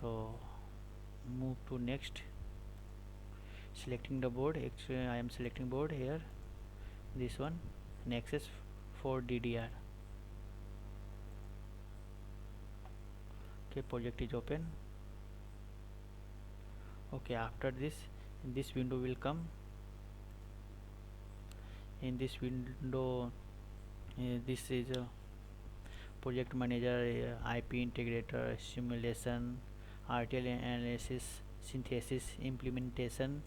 So move to next, selecting the board. Actually I am selecting board here, this one, Nexus for DDR. Okay, project is open. Okay, after this window will come. In this window, this is a project manager, IP integrator, simulation, RTL analysis, synthesis, implementation,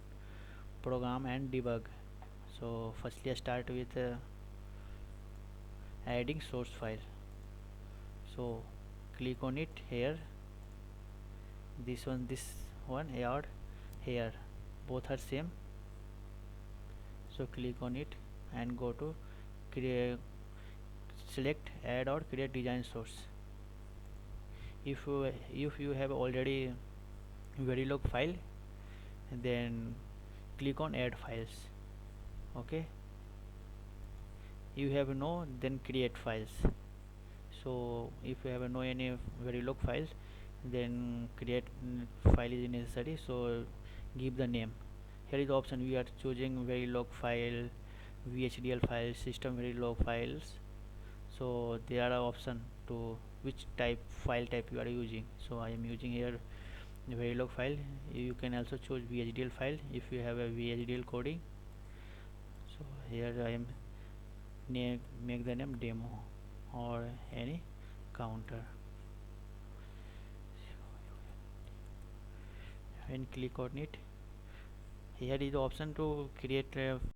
program and debug. So firstly I start with adding source file. So click on it here, this one add here, both are same. So click on it and go to create, select add or create design source. If you have already Verilog file, then click on add files. Okay, you have no, then create files. So if you have no any Verilog files, then create file is necessary. So give the name. Here is the option, we are choosing Verilog file, VHDL files, system Verilog files. So there are option to which type file type you are using. So I am using here Verilog file. You can also choose VHDL file if you have a VHDL coding. So here I am make the name demo or any counter and click on it. Here is the option to create